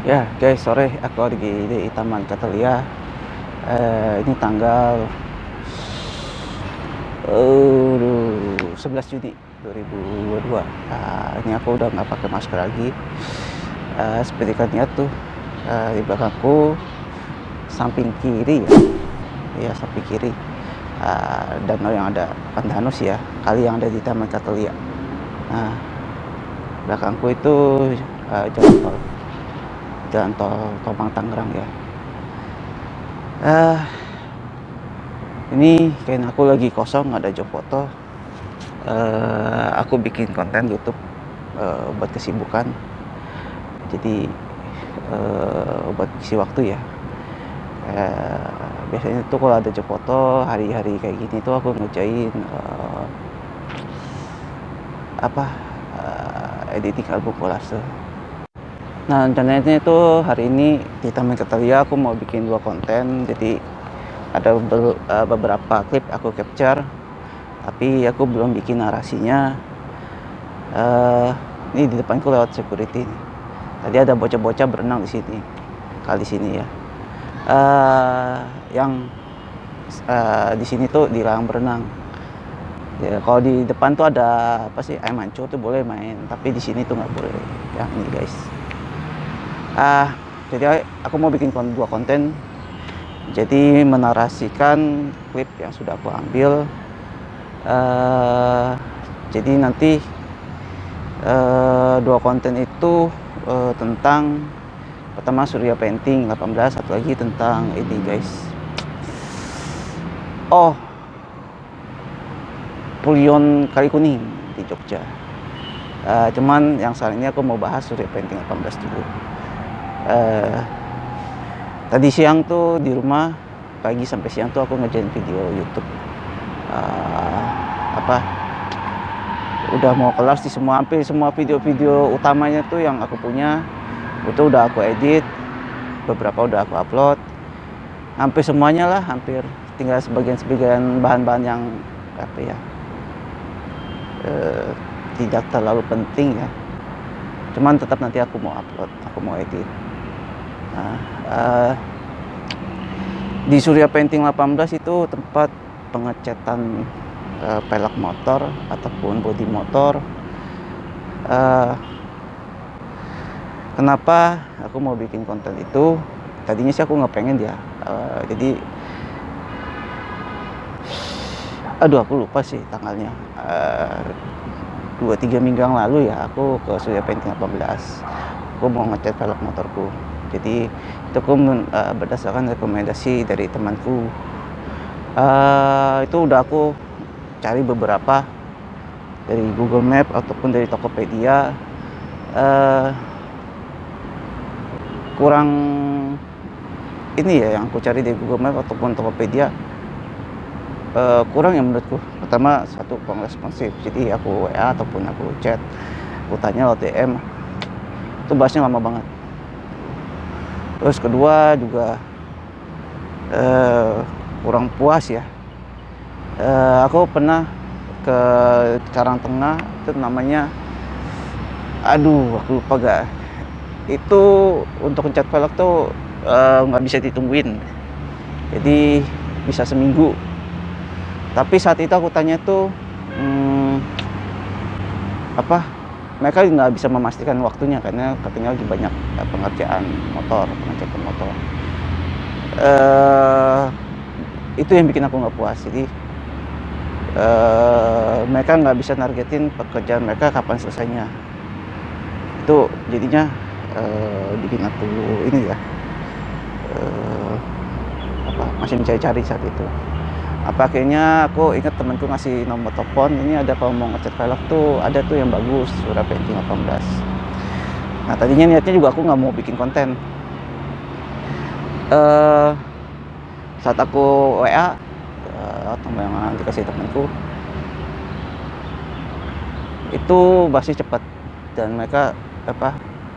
Ya guys, sore aku lagi di Taman Katelia. Ini tanggal 11 Juni 2022. Ini aku udah nggak pakai masker lagi. Seperti kan lihat tuh, di belakangku samping kiri ya, samping kiri danau yang ada Pandanus ya, kali yang ada di Taman Katelia. Nah, belakangku itu jalan tol Tomang Tangerang ya. Ini kayak aku lagi kosong, ada job foto. Aku bikin konten YouTube buat kesibukan. Jadi buat isi waktu ya. Biasanya tuh kalau ada job foto hari-hari kayak gini tuh aku ngerjain editing album kolase. Nah, rencananya itu hari ini di Taman Katelia aku mau bikin 2 konten. Jadi ada beberapa klip aku capture, tapi aku belum bikin narasinya. Ini di depanku lewat security nih. Tadi ada bocah-bocah berenang di sini, kali sini ya. Yang di sini tuh dilarang berenang. Ya, kalau di depan tuh ada air mancur tuh boleh main, tapi di sini tuh nggak boleh. Ya ini guys. Jadi aku mau bikin 2 konten. Jadi menarasikan klip yang sudah aku ambil. Jadi nanti 2 konten itu tentang pertama Surya Painting 18, satu lagi tentang ini guys. Pulion Kali Kuning di Jogja. Cuman yang saat ini aku mau bahas Surya Painting 18 dulu. Tadi siang tuh di rumah, pagi sampai siang tuh aku ngerjain video YouTube. Udah mau kelar sih hampir semua video-video utamanya tuh yang aku punya itu udah aku edit, beberapa udah aku upload. Hampir semuanya lah, hampir tinggal sebagian bahan-bahan yang tidak terlalu penting ya. Cuman tetap nanti aku mau upload, aku mau edit. Di Surya Painting 18 itu tempat pengecatan pelek motor ataupun bodi motor. Kenapa aku mau bikin konten itu? Tadinya sih aku nggak pengen ya. Jadi aku lupa sih tanggalnya. 2-3 minggu yang lalu ya aku ke Surya Painting 18. Aku mau ngecat velg motorku. Jadi itu aku berdasarkan rekomendasi dari temanku. Itu udah aku cari beberapa dari Google Map ataupun dari Tokopedia. Kurang ini ya yang aku cari dari Google Map ataupun Tokopedia, kurang ya menurutku. Pertama, satu kurang responsif. Jadi aku WA ataupun aku chat, aku tanya lewat DM, itu bahasnya lama banget. Terus kedua juga kurang puas ya. Aku pernah ke Karangtengah, itu namanya aku lupa gak. Itu untuk ngecat velg tuh nggak bisa ditungguin, jadi bisa seminggu. Tapi saat itu aku tanya tuh mereka nggak bisa memastikan waktunya karena katanya lagi banyak pengecatan motor. Itu yang bikin aku nggak puas. Jadi mereka nggak bisa nargetin pekerjaan mereka kapan selesainya. Itu jadinya bikin aku ini ya, masih mencari-cari saat itu. Akhirnya aku ingat temanku ngasih nomor telepon, ini ada kalau mau ngecat velg tuh ada tuh yang bagus, Surya Painting 18. Nah, tadinya niatnya juga aku nggak mau bikin konten. Saat aku WA tombol yang dikasih temanku itu pasti cepat, dan mereka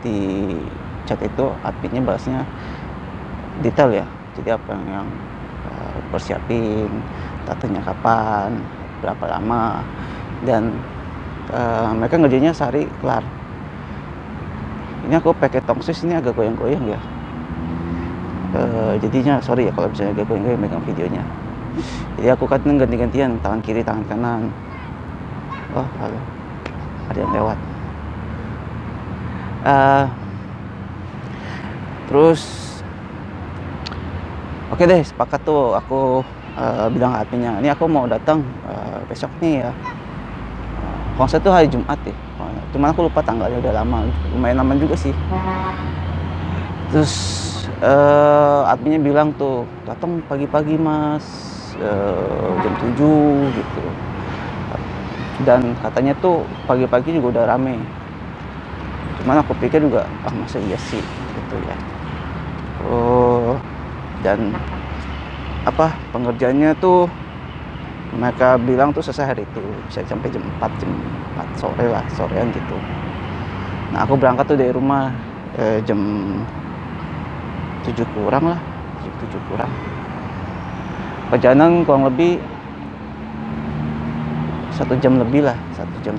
di chat itu adminnya balasnya detail ya. Jadi apa yang persiapin, tatonya kapan, berapa lama, dan mereka ngerjainnya sehari kelar. Ini ini aku pakai tongsis ini agak goyang-goyang ya. Jadinya sorry ya kalau misalnya agak goyang-goyang megang videonya. Jadi aku kan ganti-gantian tangan kiri tangan kanan. Oh halo, ada yang lewat. Terus oke deh, sepakat tuh aku bilang ke adminnya, ini aku mau datang besok nih ya. Kalau saya tuh hari Jumat ya, cuman aku lupa tanggalnya, udah lama, lumayan lama juga sih. Terus adminnya bilang tuh, datang pagi-pagi mas, jam 7 gitu. Dan katanya tuh pagi-pagi juga udah rame. Cuman aku pikir juga, masa iya sih gitu ya. Dan pengerjaannya tuh mereka bilang tuh selesai hari itu, bisa sampai jam 4 sore lah, sorean gitu. Nah aku berangkat tuh dari rumah jam 7 kurang lah, jam 7 kurang. Perjalanan kurang lebih 1 jam lebih lah, 1 jam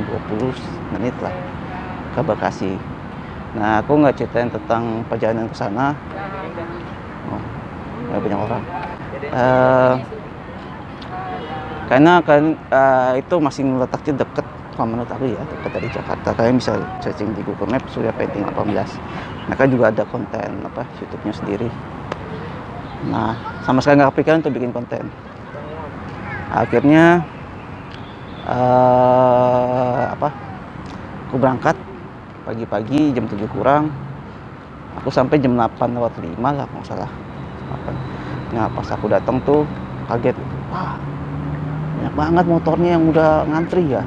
20 menit lah ke Bekasi. Nah aku nggak ceritain tentang perjalanan ke sana, nggak banyak orang. Karena kan itu masih letaknya deket, kalau menurut aku ya, dekat dari Jakarta. Kalian bisa searching di Google Maps Surya Painting 18. Mereka juga ada konten YouTube-nya sendiri. Nah sama sekali nggak kepikiran untuk bikin konten. Akhirnya aku berangkat pagi-pagi jam 7 kurang. Aku sampai jam 8:05 lah kalau nggak salah. Nah pas aku datang tuh kaget, wah banyak banget motornya yang udah ngantri ya.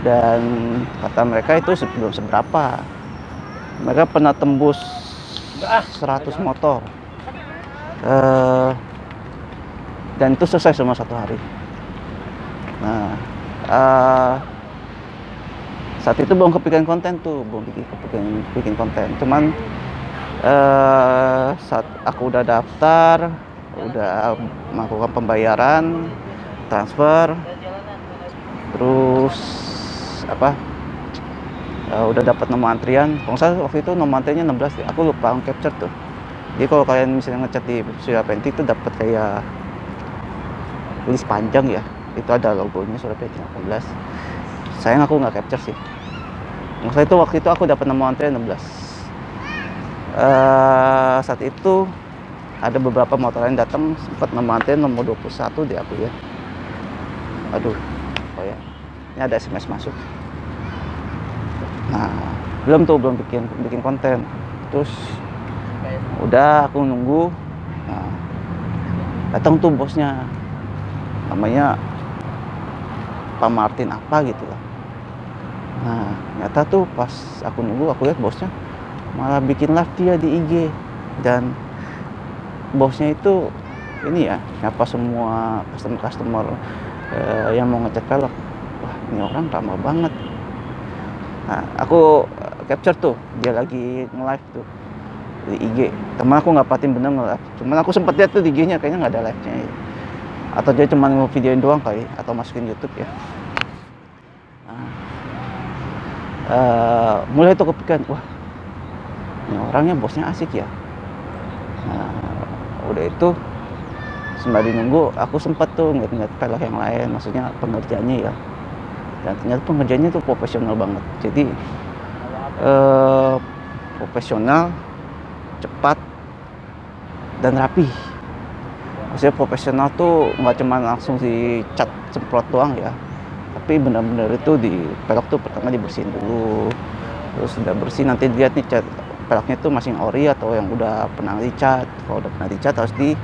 Dan kata mereka itu belum seberapa. Mereka pernah tembus 100 motor. Dan itu selesai semua 1 hari. Nah saat itu belum kepikiran konten tuh, belum bikin konten. Cuman saat aku udah daftar, udah melakukan pembayaran, transfer, terus udah dapat nomor antrian. Kalau saya waktu itu nomor antriannya 16 ya. Aku lupa capture tuh. Jadi kalau kalian misalnya ngechat di Surya Painting itu dapat kayak list panjang ya. Itu ada logonya Surya Painting 18. Sayang aku nggak capture sih. Maksudnya itu waktu itu aku dapat nomor antrian 16. Saat itu ada beberapa motor yang datang, sempat nomor antrian nomor 21 di aku ya. Aduh, oh ya, ini ada SMS masuk. Nah, belum bikin konten. Terus udah aku nunggu. Nah, datang tuh bosnya, namanya Pak Martin apa gitu lah. Nah, ternyata tuh pas aku nunggu, aku lihat bosnya malah bikin live dia di IG. Dan bosnya itu ini ya, nyapa semua customer yang mau ngecat velg. Wah, ini orang ramah banget. Nah, aku capture tuh dia lagi nge-live tuh di IG. Teman aku nggak patin bener nge-live. Cuman aku sempet lihat tuh di IG-nya kayaknya nggak ada live-nya ya. Atau dia cuma mau videoin doang kali, atau masukin YouTube ya. Nah, mulai tuh kepikiran, wah ini orangnya bosnya asik ya. Nah, udah itu sembari nunggu aku sempat tuh ngeliat velg yang lain, maksudnya pengerjaannya ya. Dan ternyata pengerjaannya tuh profesional banget. Jadi profesional, cepat, dan rapi. Maksudnya profesional tuh nggak cuma langsung dicat semprot doang ya, tapi benar-benar itu di velg tuh pertama dibersihin dulu. Terus udah bersih nanti lihat nih cat velgnya tuh masih ori atau yang udah pernah dicat. Kalau udah pernah dicat harus di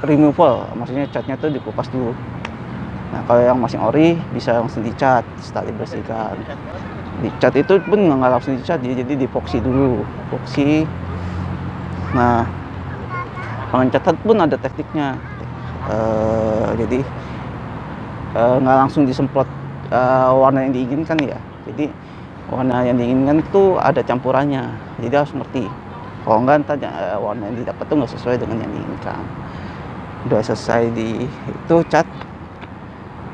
removal, maksudnya catnya tuh dikupas dulu. Nah kalau yang masih ori bisa langsung dicat setelah dibersihkan. Dicat itu pun nggak langsung dicat, jadi dipoksi dulu, epoksi. Nah pengecatan pun ada tekniknya. Jadi nggak langsung disemprot warna yang diinginkan ya. Jadi warna yang diinginkan itu ada campurannya, jadi harus ngerti. Kalau enggak ntar warna yang didapat tuh nggak sesuai dengan yang diinginkan. Udah selesai di itu cat.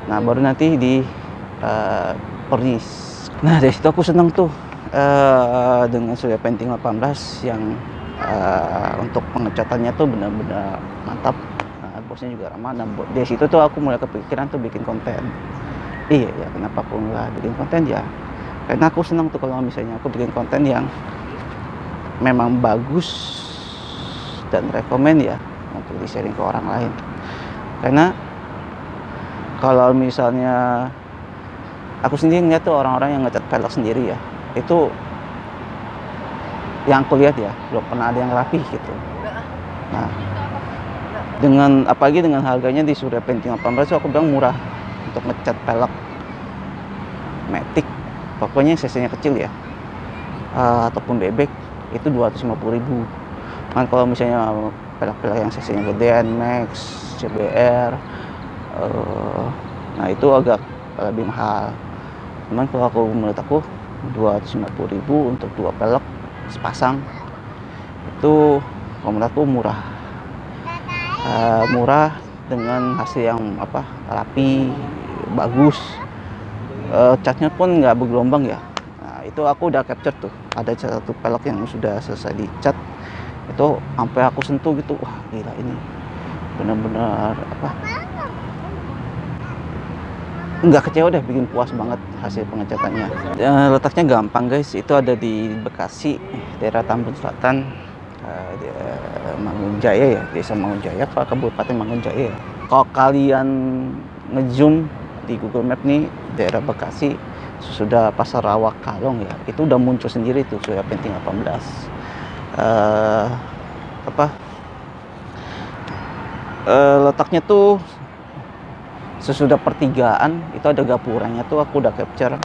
Nah baru nanti di pernis. Nah dari situ aku seneng tuh dengan Surya Painting 18 yang untuk pengecatannya tuh benar-benar mantap. Nah, bosnya juga ramah. Nah dari situ tuh aku mulai kepikiran tuh bikin konten. Iya ya, kenapa aku nggak bikin konten ya? Karena aku senang tuh kalau misalnya aku bikin konten yang memang bagus dan rekomen ya untuk di-sharing ke orang lain. Karena kalau misalnya aku sendiri ngeliat tuh orang-orang yang ngecat velg sendiri ya, itu yang aku lihat ya belum pernah ada yang rapih gitu. Nah dengan apalagi dengan harganya di Surya Painting 18 aku bilang murah untuk ngecat velg matic, pokoknya cc-nya kecil ya, ataupun bebek itu 250.000. Kan kalau misalnya velg-velg yang cc-nya gedean, Max, CBR, nah itu agak lebih mahal. Cuman kalau menurut aku 250.000 untuk 2 velg sepasang itu kalau menurut aku murah. Murah dengan hasil yang rapi, bagus. Catnya pun nggak bergelombang ya. Nah itu aku udah capture tuh, ada satu velg yang sudah selesai dicat itu sampai aku sentuh gitu, wah gila ini benar-benar nggak kecewa deh, bikin puas banget hasil pengecatannya. Letaknya gampang guys, itu ada di Bekasi, daerah Tambun Selatan, Mangunjaya ya, desa Mangunjaya, Kabupaten Mangunjaya. Kalau kalian ngezoom di Google Map nih daerah Bekasi sudah Pasar Rawa Kalong ya, itu udah muncul sendiri tuh Surya Painting 18. Letaknya tuh sesudah pertigaan itu ada gapuranya tuh, aku udah capture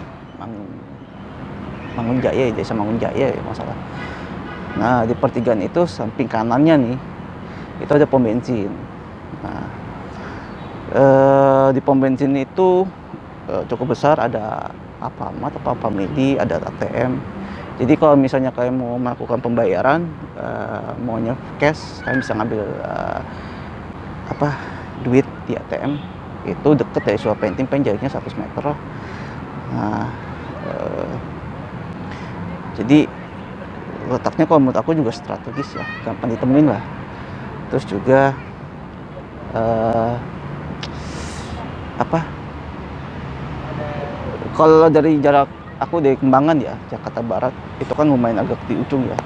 Mangunjaya, desa Mangunjaya ya masalah. Nah di pertigaan itu samping kanannya nih itu ada pom bensin. Nah di pom bensin itu cukup besar, ada Alfamart atau Alfamidi, ada ATM. Jadi kalau misalnya kalian mau melakukan pembayaran, maunya cash, kalian bisa ngambil duit di ATM. Itu deket dari Surya Painting, jaraknya 100 meter. Nah jadi letaknya kalau menurut aku juga strategis ya, gampang ditemuin lah. Terus juga kalau dari jarak aku dari Kembangan ya, Jakarta Barat, itu kan lumayan agak di ujung ya.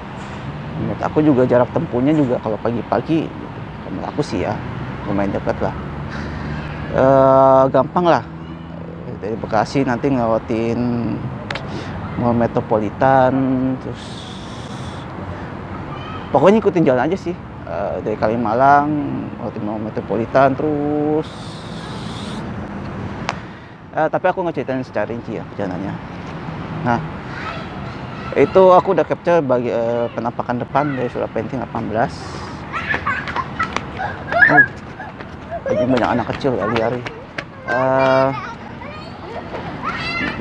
Menurut aku juga jarak tempuhnya juga kalau pagi-pagi, menurut aku sih ya lumayan dekat lah. Gampang lah dari Bekasi, nanti ngelewatin Mall Metropolitan, terus pokoknya ikutin jalan aja sih, dari Kalimalang ngelewatin Mall Metropolitan terus. Tapi aku ngeceritain secara rinci ya perjalanannya. Nah itu aku udah capture bagi penampakan depan dari Surya Painting 18. Jadi banyak anak kecil lari-lari.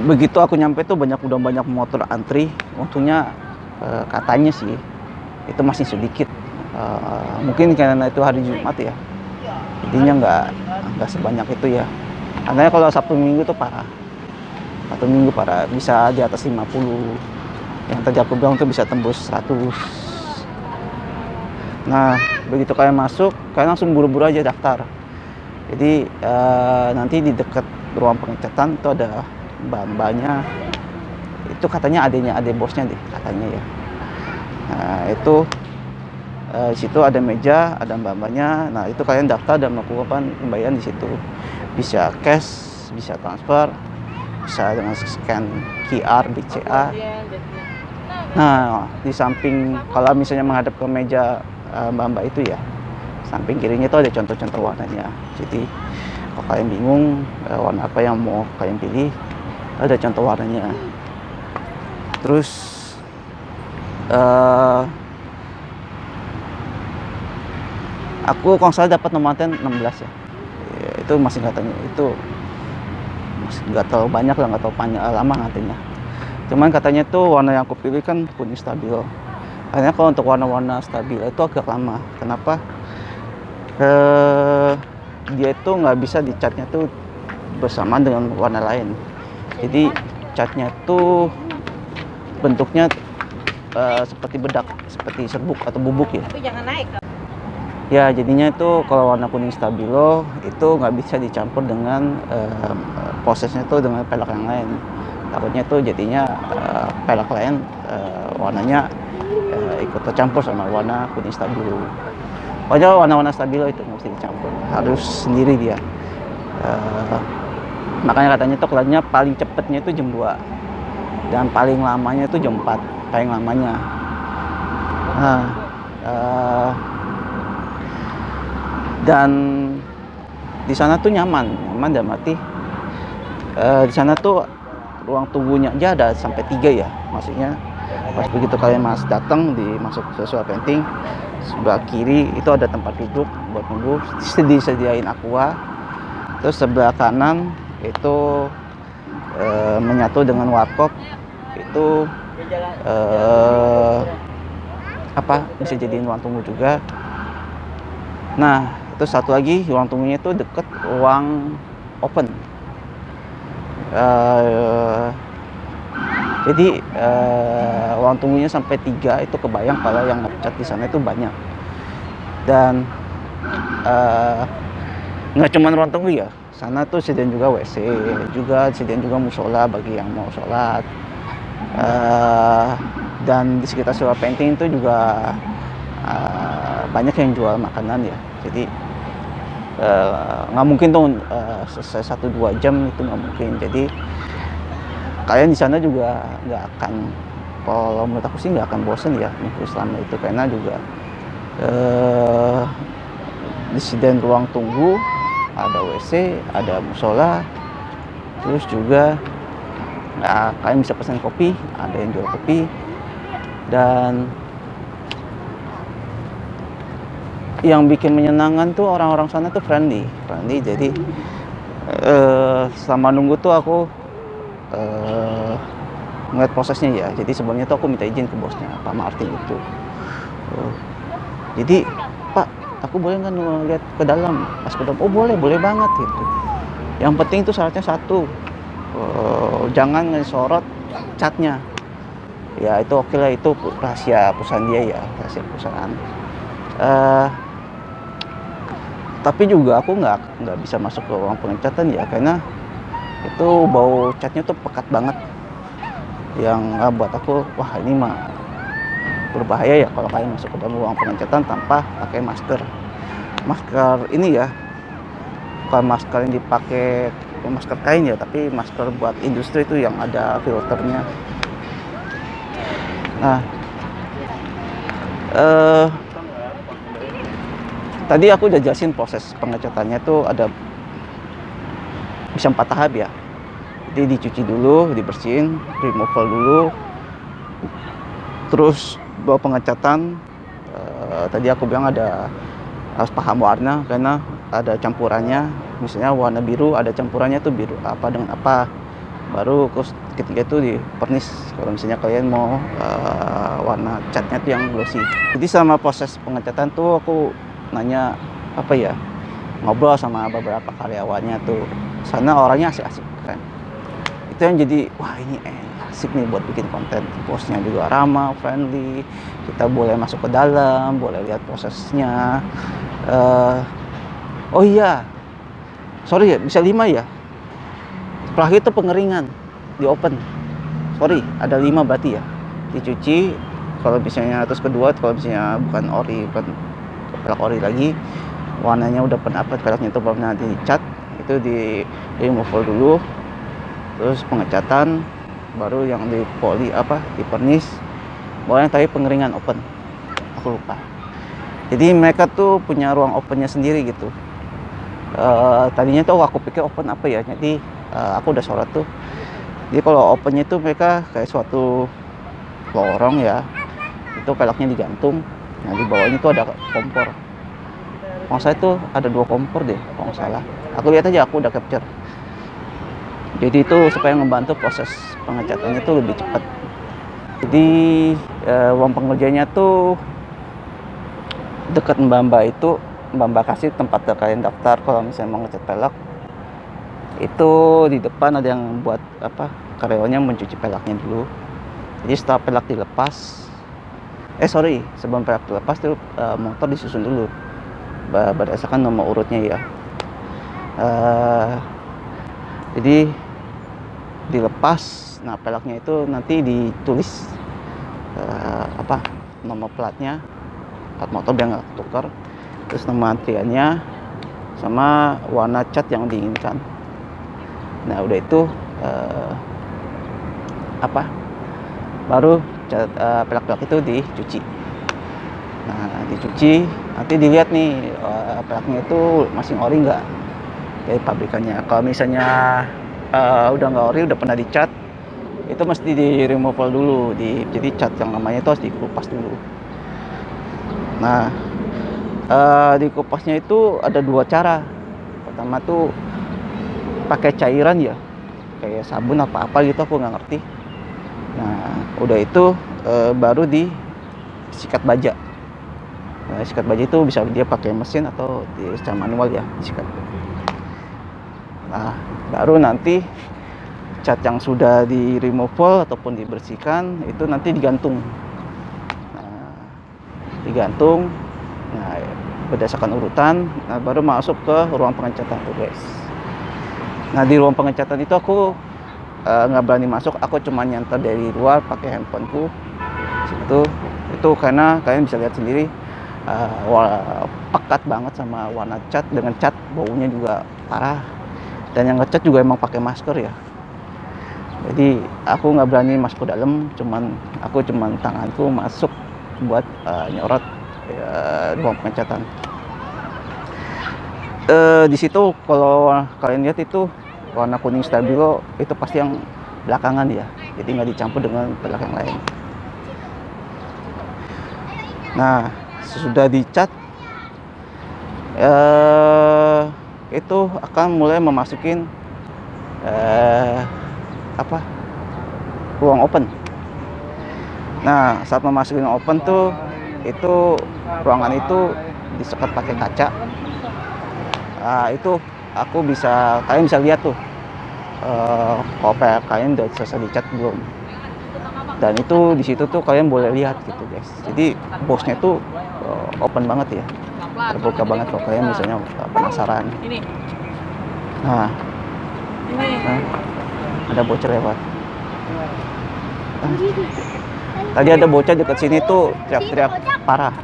Begitu aku nyampe tuh udah banyak motor antri. Untungnya katanya sih itu masih sedikit. Mungkin karena itu hari Jumat ya, jadinya nggak sebanyak itu ya. Karena kalau Sabtu Minggu tuh parah. Sabtu Minggu parah, bisa di atas 50. Yang tadi aku bilang tuh bisa tembus 100. Nah begitu kalian masuk, kalian langsung buru-buru aja daftar. Jadi nanti di dekat ruang pengecatan itu ada mbak-mbaknya, itu katanya adek bosnya deh katanya ya. Nah itu di situ ada meja, ada mbak-mbaknya. Nah itu kalian daftar dan melakukan pembayaran di situ, bisa cash, bisa transfer, bisa dengan scan QR BCA. Nah di samping, kalau misalnya menghadap ke meja mbak-mbak itu ya, samping kirinya itu ada contoh-contoh warnanya. Jadi kalau kalian bingung warna apa yang mau kalian pilih, ada contoh warnanya. Terus aku kalau salah dapat nomor anten 16 ya. Itu masih katanya itu masih nggak terlalu banyak lah, nggak terlalu panjang lama nantinya. Cuman katanya tuh warna yang aku pilih kan kuning stabil. Karena kalau untuk warna-warna stabil itu agak lama. Kenapa? Dia itu nggak bisa dicatnya tuh bersamaan dengan warna lain. Jadi catnya tuh bentuknya seperti bedak, seperti serbuk atau bubuk ya. Tapi jangan naik. Ya, jadinya itu kalau warna kuning stabilo itu nggak bisa dicampur dengan prosesnya itu dengan pelek yang lain. Takutnya tuh jadinya pelek lain warnanya ikut tercampur sama warna kuning stabilo. Pokoknya warna-warna stabilo itu nggak bisa dicampur, harus sendiri dia. Makanya katanya tuh kelarnya paling cepetnya itu jam 2 dan paling lamanya itu jam 4, paling lamanya. Nah, dan di sana tuh nyaman dan mati. Di sana tuh ruang tunggunya aja ada sampai 3 ya, maksudnya pas begitu kalian datang masuk sesuai painting, sebelah kiri itu ada tempat duduk buat nunggu, disediain aqua. Terus sebelah kanan itu menyatu dengan warkop, itu bisa jadiin ruang tunggu juga. Nah, itu satu lagi ruang tunggunya itu deket ruang open. Jadi ruang tunggunya sampai 3 itu kebayang kalau yang ngecat di sana itu banyak. Dan nggak cuma ruang tunggu ya, sana tuh sediain juga WC, sediain juga musola bagi yang mau sholat. Dan di sekitar sewa painting itu juga banyak yang jual makanan ya. Jadi nggak mungkin tuh selesai 1-2 jam, itu nggak mungkin. Jadi kalian di sana juga nggak akan, kalau menurut aku sih nggak akan bosen ya selama itu, karena juga disediain ruang tunggu, ada WC, ada musola, terus juga kalian bisa pesan kopi, ada yang jual kopi. Dan yang bikin menyenangkan tuh orang-orang sana tuh friendly. Jadi selama nunggu tuh aku ngeliat prosesnya ya. Jadi sebelumnya tuh aku minta izin ke bosnya, Pak Martin itu. Jadi, Pak, aku boleh nggak lihat ke dalam? Pas ke dalam, oh boleh banget gitu. Yang penting tuh syaratnya satu, jangan ngesorot catnya. Ya itu oke lah, itu rahasia perusahaan dia ya, rahasia perusahaan. Tapi juga aku nggak bisa masuk ke ruang pengecatan ya, karena itu bau catnya tuh pekat banget, yang buat aku, wah ini mah berbahaya ya kalau kalian masuk ke dalam ruang pengecatan tanpa pakai masker ini ya, bukan masker yang dipakai masker kain ya, tapi masker buat industri itu yang ada filternya. Nah, tadi aku udah jelasin proses pengecatannya tuh bisa 4 tahap ya. Jadi dicuci dulu, dibersihin, removal dulu, terus bawa pengecatan. Tadi aku bilang harus paham warna, karena ada campurannya. Misalnya warna biru ada campurannya tuh biru apa dengan apa. Baru ketiga itu di pernis kalau misalnya kalian mau warna catnya tuh yang glossy. Jadi sama proses pengecatan tuh aku nanya ngobrol sama beberapa karyawannya tuh. Sana orangnya asik-asik kan. Itu yang jadi wah ini asik nih buat bikin konten. Bosnya juga ramah, friendly. Kita boleh masuk ke dalam, boleh lihat prosesnya. Oh iya, sorry ya, bisa 5 ya. Terakhir itu pengeringan di open. Sorry, ada 5 berarti ya. Dicuci, kalau misalnya terus kedua, kalau misalnya bukan pelak ori lagi, warnanya udah pernah pelaknya itu pernah dicat, itu di removal dulu. Terus pengecatan, baru yang di di pernis. Pokoknya tadi pengeringan open. Aku lupa. Jadi mereka tuh punya ruang opennya sendiri gitu. Tadinya tuh aku pikir open apa ya, jadi aku udah sholat tuh. Jadi kalau opennya itu mereka kayak suatu lorong ya, itu pelaknya digantung. Nah di bawahnya tuh ada kompor. Kalau saya tuh ada 2 kompor deh, kalau nggak salah. Aku lihat aja, aku udah capture. Jadi itu supaya ngebantu proses pengecatannya tuh lebih cepat. Jadi ruang pengerjanya tuh dekat Mbak itu, Mbak kasih tempat kalian daftar kalau misalnya mau ngecat pelek. Itu di depan ada yang buat apa, karyawannya mencuci pelaknya dulu. Jadi setelah pelak dilepas, sebelum pelak dilepas tuh motor disusun dulu berdasarkan nomor urutnya ya. Jadi dilepas, nah pelaknya itu nanti ditulis apa nomor platnya, plat motor biar nggak ketukar, terus nama antriannya sama warna cat yang diinginkan. Nah udah itu baru pelak-pelak itu dicuci. Nah dicuci nanti dilihat nih pelaknya itu masih ori nggak dari pabrikannya. Kalau misalnya udah nggak ori, udah pernah dicat, itu mesti di removal dulu. Jadi cat yang namanya itu harus dikupas dulu. Nah dikupasnya itu ada dua cara. Pertama tuh pakai cairan ya, kayak sabun apa gitu, aku nggak ngerti. Nah udah itu baru disikat baja. Nah, sikat baja itu bisa dia pakai mesin atau secara manual ya disikat. Nah baru nanti cat yang sudah di removal ataupun dibersihkan itu nanti digantung. Nah berdasarkan urutan, nah baru masuk ke ruang pengecatan tuh guys. Nah di ruang pengecatan itu aku nggak berani masuk, aku cuma nyantar dari luar pakai handphoneku situ. Itu karena kalian bisa lihat sendiri pekat banget sama warna cat, dengan cat baunya juga parah, dan yang ngecat juga emang pakai masker ya. Jadi aku nggak berani masuk ke dalam, aku cuman tanganku masuk buat nyorot ruang pengecatan. Di situ kalau kalian lihat itu warna kuning stabilo, itu pasti yang belakangan ya, jadi nggak dicampur dengan pelak yang lain. Nah sesudah dicat itu akan mulai memasukin ruang open. Nah saat memasukin open tuh, itu ruangan itu disekat pakai kaca. Itu kalian bisa lihat tuh kalau kalian udah selesai dicat belum. Dan itu di situ tuh kalian boleh lihat gitu guys. Jadi bosnya tuh open banget ya, terbuka banget kalau kalian misalnya penasaran. Nah ada bocor lewat. Tadi ada bocah dekat sini tuh teriak-teriak parah.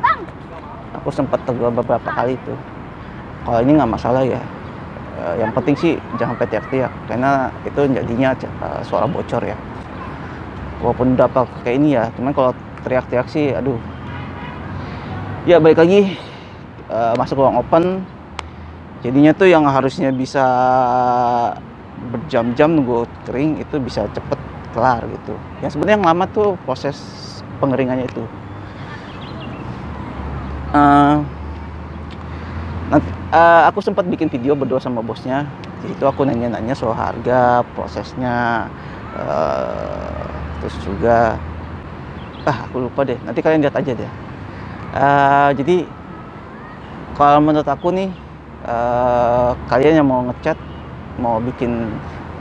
Aku sempat tegur beberapa kali tuh. Kalau ini nggak masalah ya, yang penting sih jangan sampai teriak-teriak, karena itu jadinya suara bocor ya. Walaupun udah pakai ini ya, cuman kalau teriak-teriak sih aduh. Ya balik lagi masuk ruang open, jadinya tuh yang harusnya bisa berjam-jam nunggu kering itu bisa cepet kelar gitu. Yang sebenarnya yang lama tuh proses pengeringannya itu. Aku sempat bikin video berdua sama bosnya. Jadi itu aku nanya-nanya soal harga, prosesnya, terus juga aku lupa deh, nanti kalian lihat aja deh. Jadi kalau menurut aku nih, kalian yang mau ngecat, mau bikin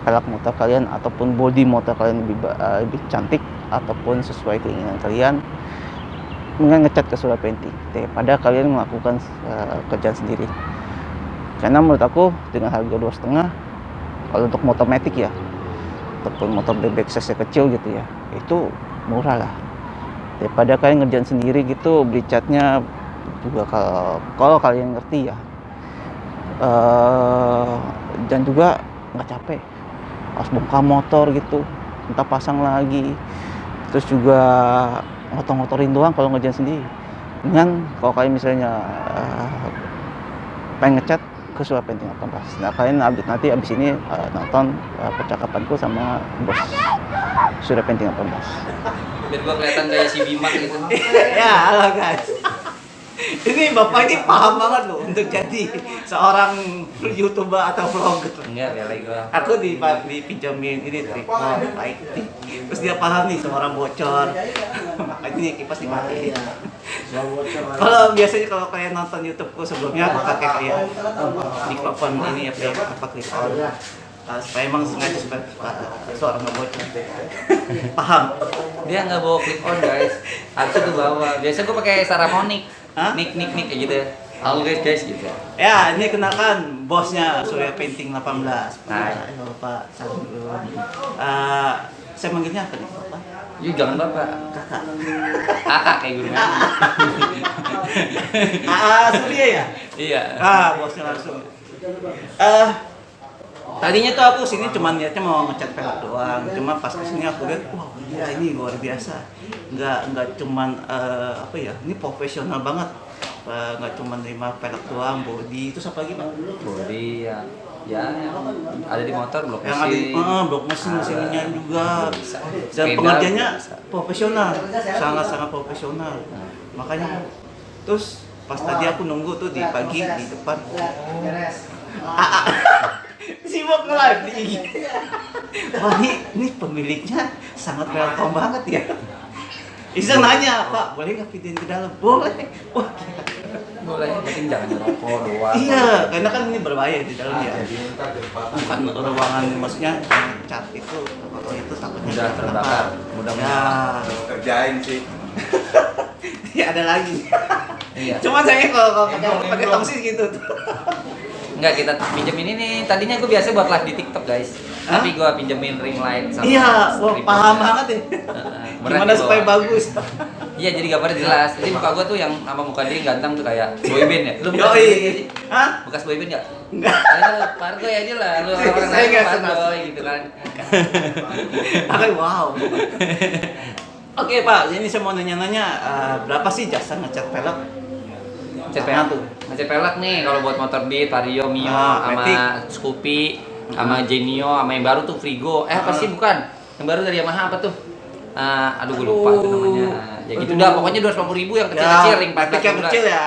pelak motor kalian ataupun body motor kalian lebih cantik ataupun sesuai keinginan kalian, mendingan ngecat ke Sura Painting daripada kalian melakukan kerjaan sendiri. Karena menurut aku dengan harga 2,5, kalau untuk motor matic ya, ataupun motor bebek cc kecil gitu ya, itu murah lah daripada kalian ngerjain sendiri gitu. Beli catnya juga kalau kalian ngerti ya, dan juga nggak capek, harus bongkar motor gitu, entah pasang lagi, terus juga ngotor-ngotorin doang kalau ngerjain sendiri. Dengan kalau kalian misalnya pengen ngecat ke Sura Painting 18. Nah kalian nanti abis ini nonton percakapanku sama bos Sura Painting 18. Biar gua kelihatan kayak si Bima gitu. Ya halo guys, ini bapak ini paham banget loh untuk jadi seorang YouTuber atau vlogger. Enggak kali gua. Aku dipinjamin ini tripod lighting, terus dia paham nih seorang bocor. Makanya ini kipas dimatiin. Kalau biasanya kalau kalian nonton YouTubeku sebelumnya, aku pakai kayak mikrofon ini apa clip on. supaya emang sengaja supaya suara nggak bocor. Paham? Dia nggak bawa clip on guys, harusnya tuh bawa. Biasa gue pakai Saramonic, Hah? nik kayak gitu. Halo guys gitu. Ya, ini kenalkan bosnya Surya Painting 18. Hai. Bapak Sandro. Saya manggilnya apa nih, Bapak? Yuk jangan bapak, Kakak. kakak kayak guru ngaji. Surya ya? Iya. Bosnya langsung. Tadinya tuh aku sini cuma niatnya mau ngecat velg doang. Cuma pas kesini aku lihat, wah gila ini luar biasa. Nggak cuman apa ya? Ini profesional banget. Nggak cuma nerima velg doang, body itu apa lagi, Pak? Body ya ada di motor blok Yang ada mesin. blok mesinnya juga. Bisa. Dan Sepeda pengerjaannya bisa. profesional, sangat profesional. Makanya terus pas tadi aku nunggu tuh di pagi di depan. Sibuk nge-live di IG. Wah ini pemiliknya sangat welcome banget ya. Iseng nanya, Pak, boleh nggak videoin ke dalam? Boleh. Wah, Boleh, penting jangan ngerokok doang. iya, karena kan ini berbahaya di dalam ya. Bukan ruangan, maksudnya cat itu, kalau itu takutnya Mudah terbakar, mudah Ya, Kerjain sih. ya ada lagi. Iya. Cuma saya kalau pakai tongsis gitu tuh. Enggak, kita pinjemin ini. Tadinya gue biasa buat live di TikTok, guys. Hah? Tapi gue pinjemin ring light sama Iya, wah, tripod. paham banget ya. Berat Gimana di supaya bawah. bagus? Iya, jadi gambarnya jelas. Jadi muka gue tuh yang sama muka dia ganteng tuh kayak boyband ya. Lu bekas Yoi. boyband nggak sih? Hah? Bekas boyband enggak? Enggak. Kayaknya Pargoy aja lah. Lu orang Saya nggak lain kenal. Pargoy gitu kan. Oke, wow. Oke, Pak, ini saya mau nanya-nanya berapa sih jasa ngecat velg? Ngecat pelek tuh. Ngecat pelek nih kalau buat motor Beat, Vario, Mio, sama Matic. Scoopy, sama Genio, sama yang baru tuh Frigo. Apa sih bukan? Yang baru dari Yamaha apa tuh? Aduh gue lupa tuh namanya. Ya gitu dah, pokoknya 250.000 yang kecil-kecil, ring 14 yang kecil ya.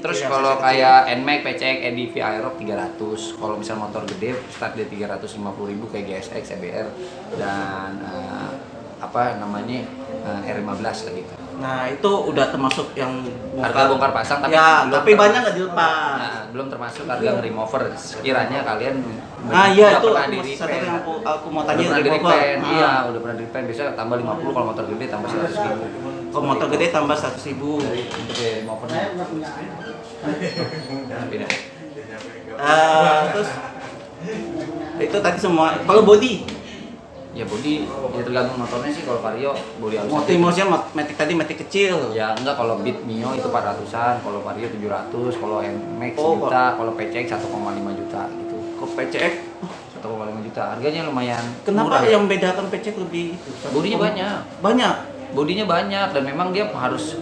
Terus Yang kalau kecil-kecil. kayak NMAX, PCX, EDV, Aerox 300. Kalau misal motor gede start dari 350.000 kayak GSX, EBR dan apa namanya R15 lah gitu. Nah, itu udah termasuk yang Harga bongkar pasang tapi ya, belum tapi banyak nggak dilepas. Nah, belum termasuk harga nge-remover. Sekiranya kalian Nah, iya udah itu pernah aku di satu repaint. yang aku mau Udah tanya pernah dari di Bapak. repaint. Iya, udah pernah di repaint. Bisa tambah 50, kalau motor gede tambah 100.000. Kalau motor gede tambah 100.000. Untuk removernya. Beda. Terus itu tadi semua. Kalau body, Ya body ya tergantung motornya sih. Kalau Vario body halus. maksudnya matic tadi matic kecil. Ya enggak, kalau Beat Mio itu 400-an, kalau Vario 700, kalau NMAX Oh, juta, kalau PCX 1,5 juta gitu. Ke PCX, 1,5 juta. Harganya lumayan kenapa murah. yang bedakan PCX lebih itu? Bodinya banyak. Banyak. Bodinya banyak dan memang dia harus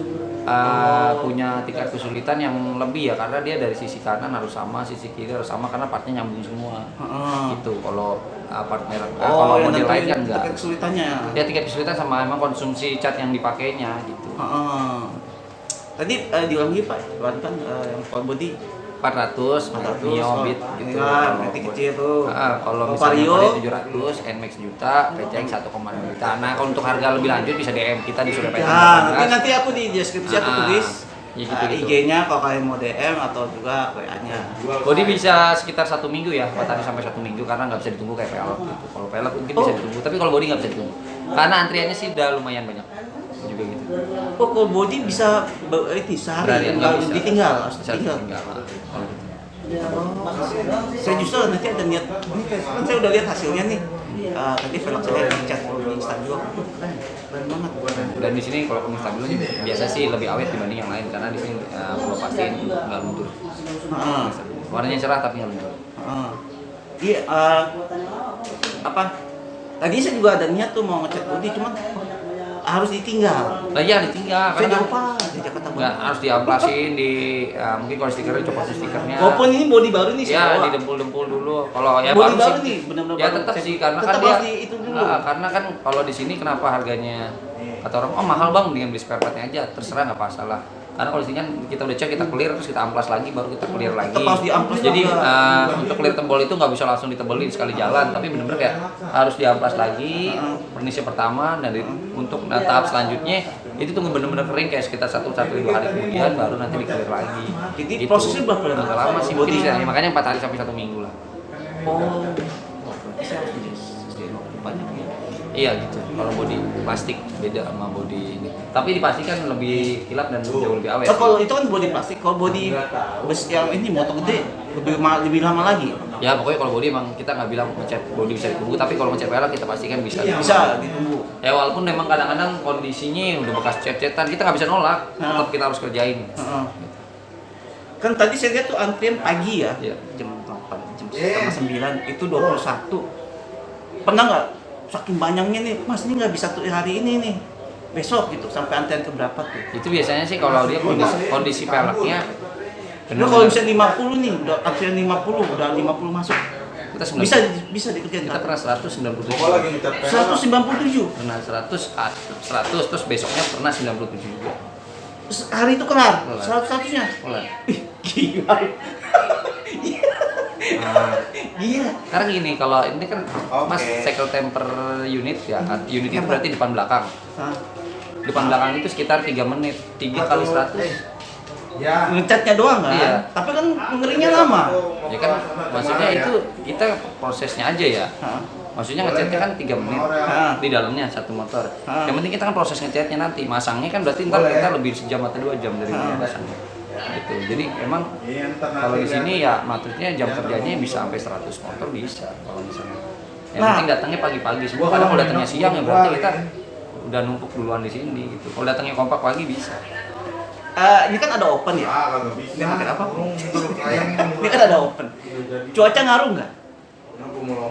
punya tingkat kesulitan yang lebih ya, karena dia dari sisi kanan harus sama, sisi kiri harus sama karena partnya nyambung semua. Gitu. Kalau part merek kalau yang model lain nentuin kan enggak. tingkat kesulitannya. Ya tingkat kesulitan sama emang konsumsi cat yang dipakainya gitu. Tadi diulang lagi Pak, kan yang full body 400, 400, Mio Beat gitu. Nah, matic kecil tuh. Kalau Oh, misalnya Vario? Vario 700, NMAX juta, PCX 1,5 juta. Nah, kalau untuk harga lebih lanjut bisa DM kita di Surya Painting Ya, 18. nanti aku di deskripsi aku tulis Ya gitu-gitu. IG-nya kalau kalian mau DM atau juga WA-nya. Body bisa sekitar 1 minggu ya, 4 hari sampai 1 minggu karena nggak bisa ditunggu kayak pelek gitu. Kalau pelek mungkin bisa ditunggu, tapi kalau body nggak bisa ditunggu. Karena antriannya sih udah lumayan banyak. Juga gitu. Oh, kalau body bisa ini sehari, Berharian nggak nggak bisa. ditinggal, harus Bisa ditinggal. ditinggal. Kalau gitu. Saya justru nanti ada niat, ini kan saya udah lihat hasilnya nih. Tadi velg saya dicat di Instagram, keren banget. Dan di sini kalau kuning stabilo biasa sih lebih awet dibanding yang lain karena di sini perlu pastiin nggak luntur. Heeh. Warnanya cerah tapi nggak luntur. Iya, apa? Tadi saya juga ada niat tuh mau ngecat body, cuman harus ditinggal. Nah iya ditinggal Saya karena jauh Pak, di Jakarta nggak Barat. harus diamplasin di mungkin kalau stikernya copot stikernya. Walaupun ini body baru nih, Ya saya bawa. didempul-dempul dulu. Kalau ya Body baru baru sih. nih, benar-benar Ya baru. tetap Saya- sih karena tetap kan dia harus di itu dulu. karena kan kalau di sini kenapa harganya kata orang oh mahal bang, dengan beli spare partnya aja terserah nggak masalah. Karena kalau di sini kan kita udah cek, kita clear, terus kita amplas lagi, baru kita clear lagi. Tetap harus diamplas Jadi juga. untuk clear tembol itu nggak bisa langsung ditebelin sekali jalan, tapi bener-bener kayak harus diamplas lagi. Furnisher pertama dan untuk tahap selanjutnya itu tunggu bener-bener kering kayak sekitar 1-2 hari kemudian baru nanti di clear lagi. Jadi prosesnya berapa lama? Agak lama sih, mungkin Body? bisa, makanya 4 hari sampai 1 minggu lah. Oh, Iya gitu. Kalau body plastik beda sama body ini. Tapi dipastikan lebih kilap dan jauh lebih awet. Oh, kalau itu kan body plastik, kalau body besi yang ini motor gede lebih lama lagi. Ya pokoknya kalau body emang kita nggak bilang ngecat body bisa ditunggu, tapi kalau ngecat pelek kita pastikan bisa. Bisa ditunggu. Ya walaupun memang kadang-kadang kondisinya udah bekas cat-catan, kita nggak bisa nolak, tetap kita harus kerjain. Kan tadi saya lihat tuh antrian pagi ya, Iya. jam 8, jam setengah 9, itu 21. Pernah nggak, saking banyaknya nih, mas ini nggak bisa tuh hari ini nih, besok gitu, sampai antrian ke berapa tuh? Itu biasanya sih kalau dia kondisi peleknya Lu kalau bisa 50 nih, udah antrian 50, udah 50 masuk, kita bisa dikerjain. kita pernah 197. Pokoknya lagi minta 197. Pernah 100 terus besoknya pernah 97 juga. Hari itu kelar, Kelar. 100-nya. Mulai. Gila. Iya. Karena gini, kalau ini kan Mas Oke. cycle temper unit ya, unit itu berarti depan belakang. Hah? Depan belakang itu sekitar 3 menit, 3 kali 100. Ya. Ngecatnya doang kan? Iya. Tapi kan ngeringnya lama. Ya kan maksudnya itu kita prosesnya aja ya. Hah? Maksudnya ngecatnya kan 3 menit di dalamnya satu motor. Yang penting kita kan proses ngecatnya nanti, masangnya kan berarti ntar kita lebih sejam atau 2 jam dari masangnya. Gitu. Jadi emang kalau di sini ya maksudnya jam kerjanya bisa sampai 100 motor bisa kalau misalnya. Yang penting datangnya pagi-pagi semua. Kadang kalau datangnya siang ya berarti kita udah numpuk duluan di sini gitu. Kalau datangnya kompak pagi bisa. Ini kan ada open ya. Kalau bisa. Ini pakai apa? Ini kan ada open. Cuaca ngaruh nggak?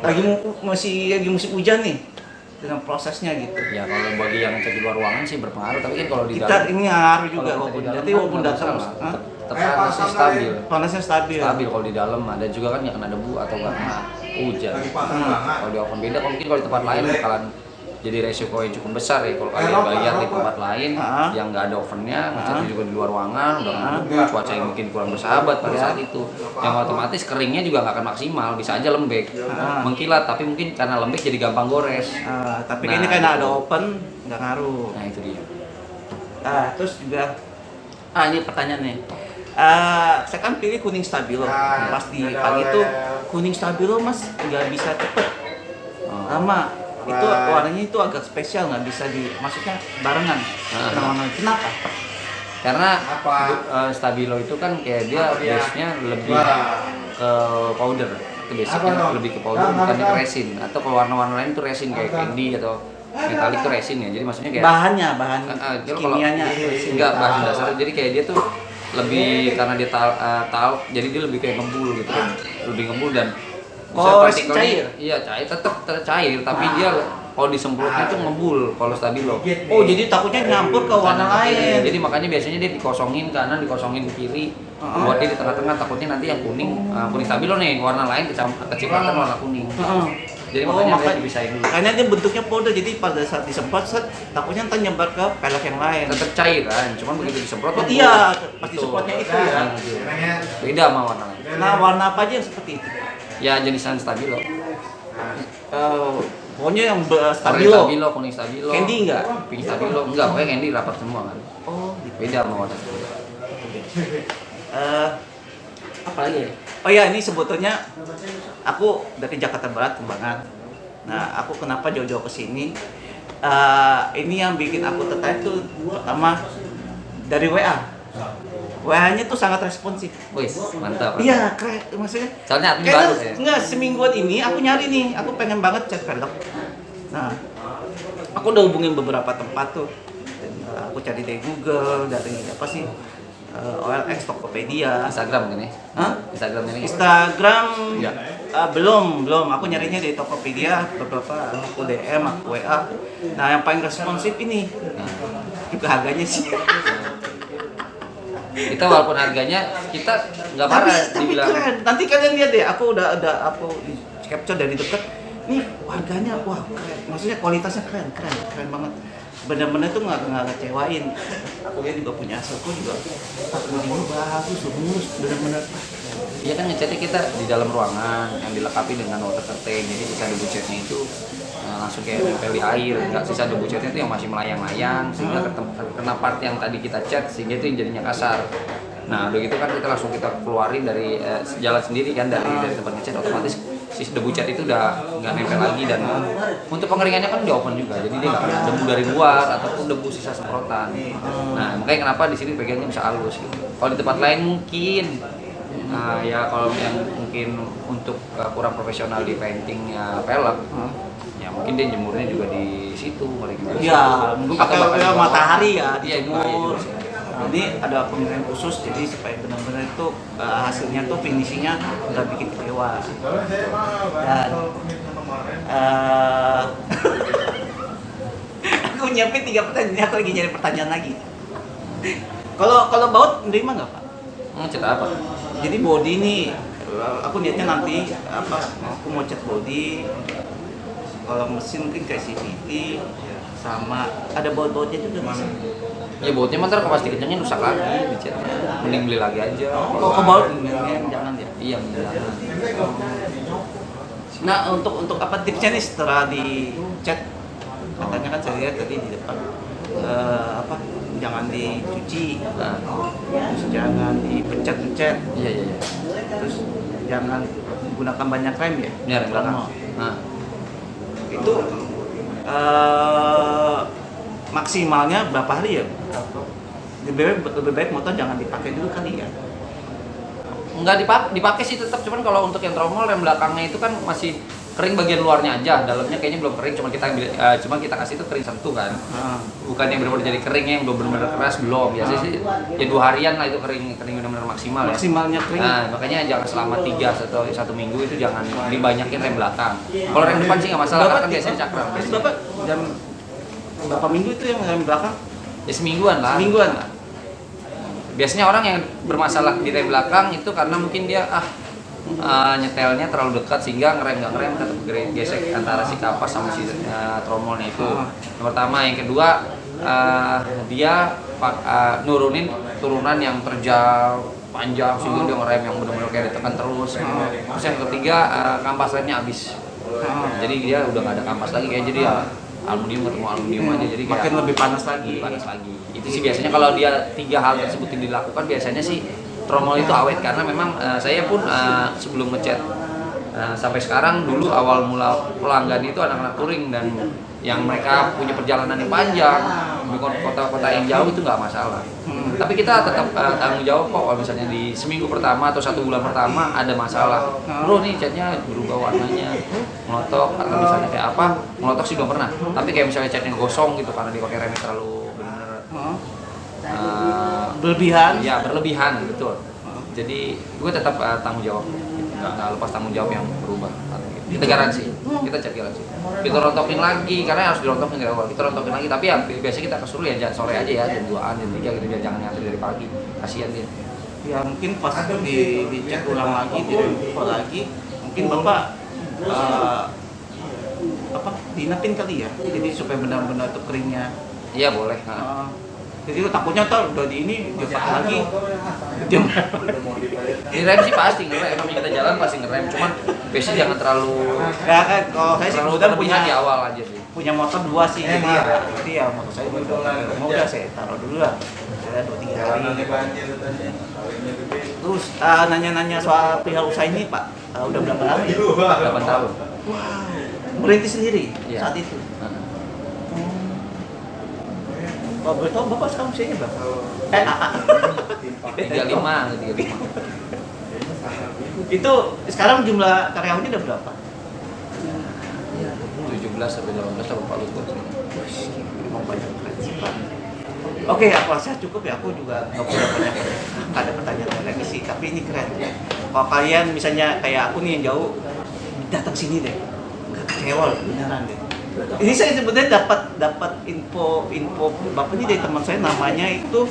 Lagi musim hujan nih dengan prosesnya gitu. Ya kalau bagi yang ngecek di luar ruangan sih berpengaruh, tapi kan kalau di Kita dalam ini ngaruh juga kalau walaupun di dalam jadi kan walaupun nggak datang masalah. Tetap panasnya stabil. panasnya stabil. Stabil kalau di dalam ada juga kan yang kena debu atau nggak kena hujan. Lagi pasang banget. Kalau di oven beda, kalau mungkin kalau di tempat lain bakalan jadi resiko yang cukup besar ya kalau kalian bayar di tempat lain yang nggak ada ovennya, ngecatnya juga di luar ruangan, udah cuaca yang mungkin kurang bersahabat pada saat itu, yang otomatis keringnya juga nggak akan maksimal, bisa aja lembek, mengkilat, tapi mungkin karena lembek jadi gampang gores. Tapi Nah, ini karena itu. ada open nggak ngaruh. Nah itu dia. Terus juga ini pertanyaan nih. Saya kan pilih kuning stabilo. Pas di pagi itu kuning stabilo mas nggak bisa cepet lama. Itu warnanya itu agak spesial, nggak bisa maksudnya barengan. Kenapa? Karena Stabilo itu kan kayak dia base-nya lebih ke powder, itu basicnya lebih ke powder bukan ke resin, atau kalau warna-warna lain itu resin kayak candy atau metalik itu resin ya, jadi maksudnya kayak bahan jadi kalau kimianya enggak bahan dasar, jadi kayak dia tuh lebih karena dia talc, jadi dia lebih kayak ngebul gitu kan, lebih ngebul dan resin partikelnya- cair? Iya cair, tetap cair, tapi dia kalau disemprotnya itu ngebul kalau Stabilo. Oh jadi takutnya nyampur ke warna lain. Jadi makanya biasanya dia dikosongin kanan, dikosongin kiri, buat dia di tengah-tengah, takutnya nanti yang kuning Stabilo nih warna lain kecipratan warna kuning. Jadi makanya dia dipisahin dulu. Karena dia bentuknya powder, jadi pada saat disemprot takutnya ntar nyebar ke pelek yang lain. Tetap cair kan, cuman begitu disemprot. Oh iya, pas disemprotnya itu ya. Beda sama warna lain. Nah warna apa aja yang seperti itu? Ya jenisan Stabilo. Pokoknya yang Orange stabilo. Stabilo, kuning Stabilo. Candy enggak? Pink Stabilo enggak, pokoknya candy rapat semua kan. Oh, Beda sama warna Stabilo. apa lagi ya? Oh ya, ini sebetulnya aku dari Jakarta Barat, Kembangan. Nah, aku kenapa jauh-jauh ke sini? Ini yang bikin aku tertarik tuh pertama dari WA. WA-nya tuh sangat responsif. Wih, mantap. Iya, keren. Maksudnya Soalnya admin kayaknya baru ya. enggak semingguan ini aku nyari nih, aku pengen banget chat velg. Nah, aku udah hubungin beberapa tempat tuh. Dan, aku cari dari Google, dari apa sih? OLX, Tokopedia. Instagram gini. Hah? Instagram ini. Instagram Ya. belum. Aku nyarinya di Tokopedia, beberapa aku DM, aku WA. Nah, yang paling responsif ini juga harganya sih. Kita walaupun harganya kita nggak parah tapi dibilang. keren. Nanti kalian lihat deh, aku udah aku capture dari dekat. Nih harganya wah keren. Maksudnya kualitasnya keren banget. Bener-bener tuh nggak ngecewain. Aku lihat juga punya hasilku juga. Ini bagus, mulus, bener-bener. Iya kan ngecatnya kita di dalam ruangan yang dilengkapi dengan water curtain, jadi sisa debu catnya itu langsung kayak nempel di air, nggak sisa debu catnya itu yang masih melayang-layang sehingga kena part yang tadi kita cat sehingga itu yang jadinya kasar. Nah udah gitu kan kita langsung kita keluarin dari jalan sendiri kan dari tempat ngecat, otomatis si debu cat itu udah nggak nempel lagi, dan untuk pengeringannya kan di oven juga, jadi dia nggak kena debu dari luar ataupun debu sisa semprotan. Nah makanya kenapa di sini pegangnya bisa halus gitu. Kalau di tempat lain mungkin ya kalau yang mungkin untuk kurang profesional di paintingnya pelek, ya mungkin dia jemurnya juga di situ Iya, mungkin pakai matahari ya, iya, itu bahaya dijemur. juga sih. Ini ada pemilihan khusus jadi supaya benar-benar itu hasilnya tuh finishingnya nggak bikin kecewa. Dan aku nyiapin 3 pertanyaan, aku lagi nyari pertanyaan lagi. Kalau baut nerima nggak Pak? Cat apa? Jadi body ini aku niatnya nanti aku mau cat body. Kalau mesin mungkin kayak CVT sama ada baut-bautnya juga mas. Ya bautnya mah ntar kalau pasti kencengin rusak lagi dicatnya, mending beli lagi aja. Kok baut jangan ya. Iya jangan. Nah untuk apa tipsnya nih setelah dicat? Katanya kan saya lihat tadi di depan jangan dicuci, terus jangan dipencet-pencet, Iya. terus jangan gunakan banyak rem ya. Ini rem belakang. Nah, Itu maksimalnya berapa hari ya? Lebih baik motor jangan dipakai dulu kali ya. nggak dipakai sih tetap, cuman kalau untuk yang tromol rem belakangnya itu kan masih kering bagian luarnya aja, dalamnya kayaknya belum kering, cuma kita kasih itu kering sentuh kan. Bukan yang benar-benar jadi kering yang udah benar-benar keras, belum. Biasanya sih ya 2 harian lah itu kering benar-benar maksimal ya. Maksimalnya kering. Nah, makanya jangan selama 3 atau 1 minggu itu jangan dibanyakin rem belakang. Kalau rem depan sih nggak masalah, karena kan biasanya cakram. Terus Bapak jam berapa minggu itu yang rem belakang? Ya semingguan lah. Semingguan. Biasanya orang yang bermasalah di rem belakang itu karena mungkin dia nyetelnya terlalu dekat sehingga nggak ngerem tetap gesek antara si kapas sama si tromolnya itu. Yang pertama, yang kedua dia nurunin turunan yang terjal panjang sehingga dia ngerem yang benar-benar kayak ditekan terus. Terus yang ketiga kampas remnya habis. Jadi dia udah nggak ada kampas lagi, kayak jadi ya aluminium ketemu aluminium aja, jadi kayak makin lebih panas lagi. Itu sih biasanya kalau dia 3 hal tersebut yang dilakukan, biasanya sih tromol itu awet. Karena memang saya pun sebelum ngecat sampai sekarang, dulu awal mula pelanggan itu anak-anak touring dan yang mereka punya perjalanan yang panjang di kota-kota yang jauh itu nggak masalah. Tapi kita tetap tanggung jawab kok kalau misalnya di seminggu pertama atau 1 bulan pertama ada masalah. Bro nih catnya berubah warnanya, melotok atau misalnya kayak apa, melotok sih belum pernah. Tapi kayak misalnya catnya gosong gitu karena dipakai remnya terlalu benar-benar berlebihan. Ya berlebihan, betul. Jadi gue tetap tanggung jawab, nggak lepas tanggung jawab yang berubah. Kita garansi, kita cek garansi. Kita rontokin lagi, karena harus dirontokin dari awal. Kita rontokin lagi, tapi ya biasanya kita kesuruh ya jangan sore aja ya, jam 2-an, jam 3 gitu, jangan ngantri dari pagi. Kasihan dia. Ya mungkin pas dicek ulang lagi, dirempo lagi, mungkin Bapak dinapin kali ya. Jadi supaya benar-benar tuh keringnya. Iya boleh. Jadi lu takutnya tuh udah di ini dia pakai lagi. Di rem sih pasti ngerem, namanya kita jalan pasti ngerem, cuman biasanya jangan terlalu Ya kan kalau saya sih kebetulan punya di awal aja sih. punya motor 2 sih, jadi ya motor saya udah saya taruh dulu lah. Saya 2-3 hari. Terus nanya-nanya soal pihak usaha ini Pak, udah berapa lama? 8 tahun. Wow, merintis sendiri Iya. saat itu. Kalau boleh tahu Bapak sekarang usianya berapa? 35. Itu sekarang jumlah karyawannya udah berapa? 17 sampai 18 atau 40 tuh. Emang banyak banget sih Pak. Oke, aku rasa cukup ya. Aku juga nggak ada pertanyaan lagi sih. Tapi ini keren. Kalau kalian misalnya kayak aku nih yang jauh, datang sini deh. Nggak kecewa loh, beneran deh. Ini saya sebenarnya dapat info Bapak ini dari teman saya, namanya itu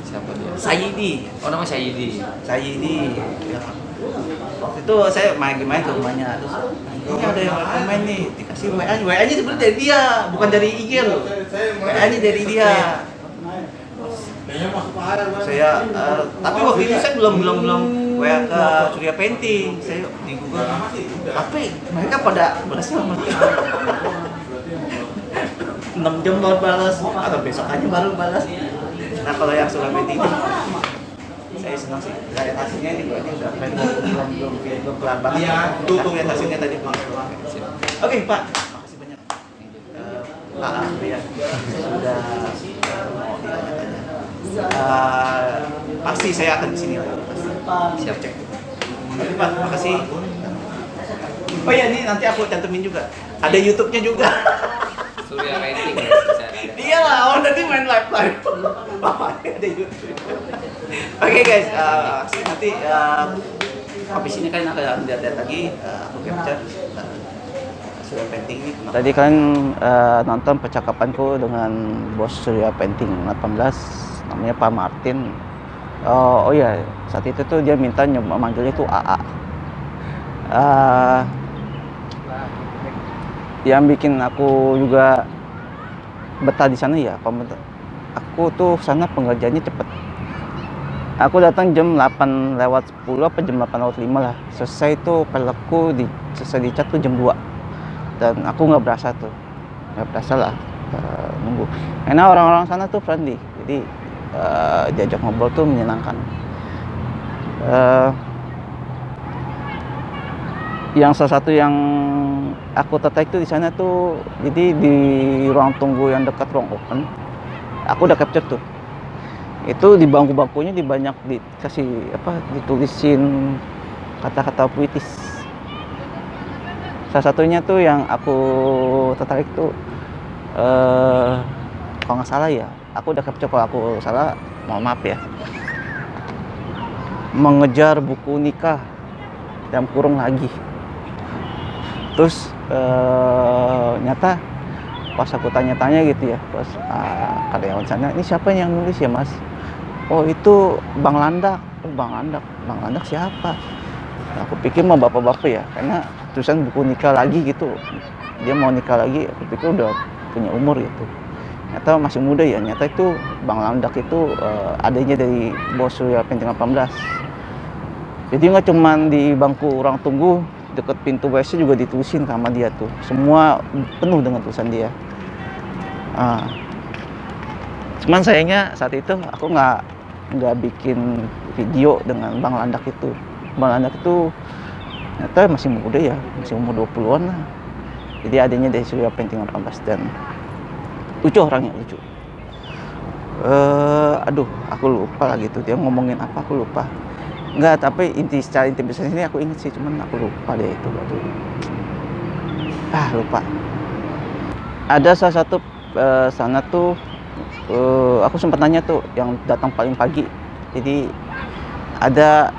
Siapa dia? Sayidi. Oh namanya Sayidi. Ya. Waktu itu saya main ke rumahnya, terus ini ada yang main nih, dikasih WA-nya sebenarnya dari dia, bukan dari IG loh. WA-nya dari dia. Saya tapi waktu itu saya belum WA ke Surya Painting, saya di Google. Tapi mereka pada balasnya lama. 6 jam baru balas atau besok aja baru balas. Nah kalau yang Surya Painting itu saya senang sih. Lihat hasilnya ini berarti udah keren, belum kelar banget. Iya, Tuh lihat hasilnya tadi Bang. Oke Pak, makasih banyak. Pak Andrea sudah mau ditanya-tanya. Pasti saya akan di sini lagi. Siap cek. Oke Pak, makasih. Oh iya, ini nanti aku cantumin juga. Ada YouTube-nya juga. Surya Painting ya, Iya lah, oh nanti main live. Bapaknya ada YouTube. Oke guys, nanti habis ini kan akan lihat lagi aku capture Surya Painting ini. Tadi kan nonton percakapanku dengan bos Surya Painting 18, namanya Pak Martin. Oh iya, saat itu tuh dia minta manggilnya tuh AA. Yang bikin aku juga betah di sana ya, aku tuh sana pengerjaannya cepet. Aku datang jam 8 lewat 10 apa jam 8 lewat 5 lah. Selesai tuh pelekku selesai dicat tuh jam 2. Dan aku nggak berasa lah nunggu. Karena orang-orang sana tuh friendly, jadi diajak ngobrol tuh menyenangkan. Yang salah satu yang aku tertarik tuh di sana tuh, jadi di ruang tunggu yang dekat ruang open, aku udah capture tuh. Itu di bangku-bangkunya ditulisin kata-kata puitis. Salah satunya tuh yang aku tertarik tuh, kalau nggak salah ya, aku udah capture, kalau aku salah mohon maaf ya. Mengejar buku nikah dan kurung lagi. Terus nyata pas aku tanya-tanya gitu ya, pas karyawan sana, ini siapa yang nulis ya mas? Oh itu Bang Landak. Oh Bang Landak siapa? Nah, aku pikir mah bapak-bapak ya, karena tulisan buku nikah lagi gitu. Dia mau nikah lagi, aku pikir udah punya umur gitu. Nyata masih muda ya, nyata itu Bang Landak itu adanya dari bos Surya Painting 18. Jadi nggak cuman di bangku ruang tunggu, deket pintu WC juga ditulisin sama dia tuh, semua penuh dengan tulisan dia. Cuman sayangnya saat itu aku nggak bikin video dengan Bang Landak itu. Bang Landak itu ternyata masih muda ya, masih umur 20-an lah. Jadi adanya dari Surya Painting 18 dan lucu, orangnya lucu. Aku lupa lah gitu, dia ngomongin apa aku lupa. Enggak, tapi secara inti bisnis ini aku inget sih, cuman aku lupa deh itu. Lupa. Ada salah satu sana tuh, aku sempat nanya tuh yang datang paling pagi. Jadi ada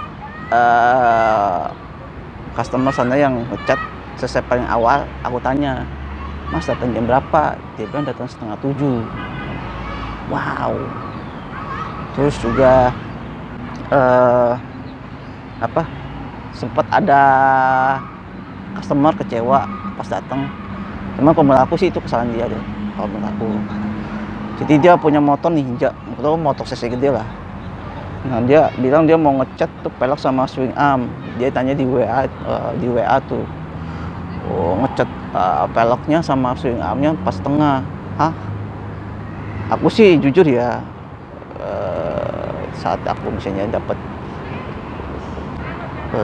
customer sana yang ngecat selesai paling awal. Aku tanya, mas datang jam berapa? Dia bilang datang 6:30. Wow. Terus juga sempat ada customer kecewa pas datang. Cuman kalau menurut aku sih itu kesalahan dia deh, kalau menurut aku. Jadi dia punya motor Ninja, motor cc gede lah. Nah dia bilang dia mau ngecat tuh pelek sama swing arm. Dia tanya di WA tuh, ngecat peleknya sama swing armnya pas tengah. Hah? Aku sih jujur ya, saat aku misalnya dapat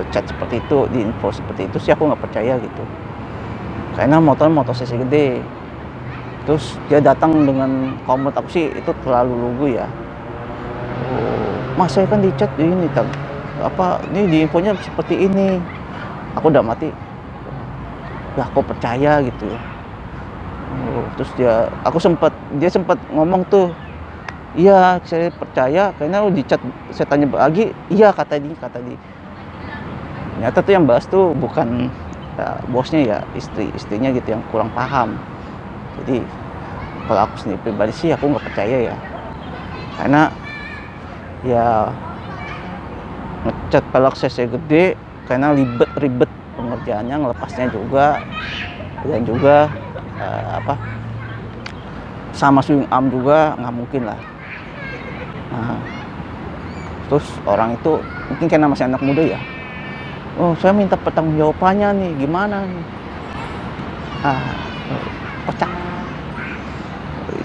chat seperti itu, di info seperti itu sih aku nggak percaya gitu, karena motor cc gede. Terus dia datang dengan, kalau menurut aku sih itu terlalu lugu ya. Mas saya kan di chat ini ini di infonya seperti ini. Aku udah mati ya, aku percaya gitu ya. Terus dia sempat ngomong tuh, iya saya percaya karena di chat saya tanya lagi, iya kata dia. Ternyata tuh yang bahas tuh bukan bosnya ya, istrinya gitu yang kurang paham. Jadi kalau aku sendiri pribadi sih aku nggak percaya ya, karena ya ngecat pelek cc gede karena ribet pengerjaannya, ngelepasnya juga, dan juga sama swing arm juga nggak mungkin lah. Terus orang itu mungkin karena masih anak muda ya, saya minta pertanggungjawabannya nih, gimana nih? Kocak.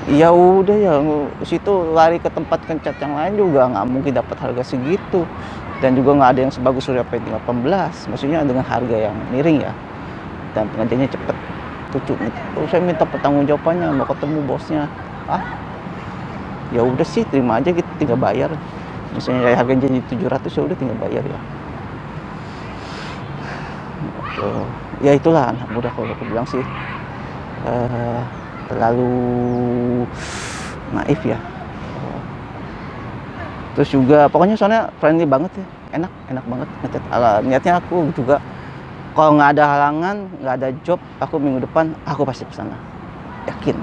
Ya udah ya, situ lari ke tempat kencat yang lain juga nggak mungkin dapat harga segitu, dan juga nggak ada yang sebagus Surya Painting 18, maksudnya dengan harga yang miring ya, dan pengerjaannya cepet. Lucu nih, terus saya minta pertanggungjawabannya, mau ketemu bosnya. Ya udah sih, terima aja, kita tinggal bayar. Misalnya kayak harga jadi 700, ya udah tinggal bayar ya. Ya itulah anak muda kalau aku bilang sih, terlalu naif ya. Terus juga pokoknya soalnya friendly banget ya, enak banget ngecat. Niatnya aku juga kalau nggak ada halangan, nggak ada job, aku minggu depan aku pasti kesana, yakin.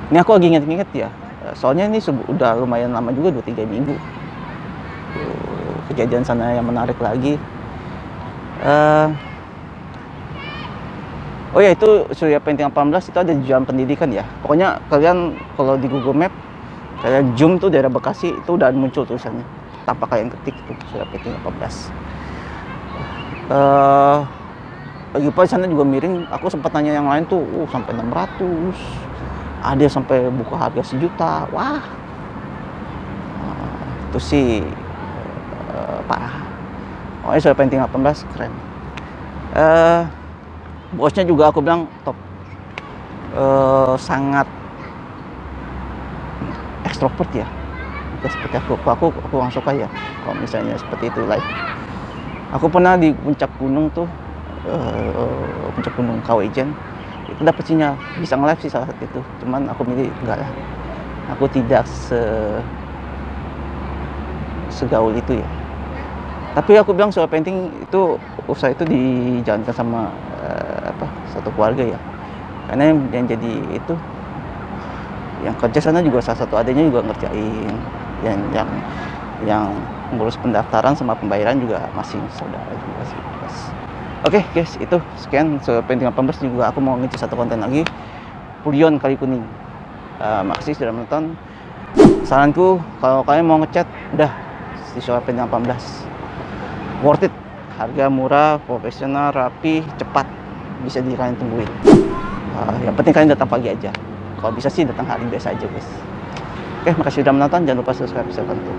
Ini aku lagi inget-inget ya, soalnya ini udah lumayan lama juga, 2-3 minggu. Kejadian sana yang menarik lagi. Oh ya, itu Surya Painting 18 itu ada di Jalan Pendidikan ya. Pokoknya kalian kalau di Google Map kalian zoom tuh daerah Bekasi, itu udah muncul tulisannya tanpa kalian ketik tuh Surya Painting 18. Lagi pula sana juga miring. Aku sempat nanya yang lain tuh, sampai 600. Ada yang sampai buka harga 1 juta. Wah. Itu sih parah. Pokoknya Surya Painting 18 keren. Bosnya juga aku bilang top. Sangat ekstrovert ya. Seperti aku kurang suka ya kalau misalnya seperti itu live. Aku pernah di puncak gunung tuh, puncak gunung Kawijen, itu dapat sinyal bisa nge-live sih salah satu itu. Cuman aku milih enggak lah. Aku tidak segaul itu ya. Tapi aku bilang Surya Painting itu usaha itu dijalankan sama satu keluarga ya. Karena yang jadi itu yang kerja sana juga salah satu adanya juga ngerjain, yang ngurus pendaftaran sama pembayaran juga masih saudara juga sih. Oke guys, itu sekian Surya Painting 18. Juga aku mau ngisi satu konten lagi, Pulion Kali Kuning. Makasih sudah menonton. Saranku kalau kalian mau ngecat, udah di Surya Painting 18. Worth it, harga murah, profesional, rapi, cepat, bisa kalian tungguin. Yang penting kalian datang pagi aja. Kalau bisa sih datang hari biasa aja guys. Oke, makasih sudah menonton. Jangan lupa subscribe, share, bantu.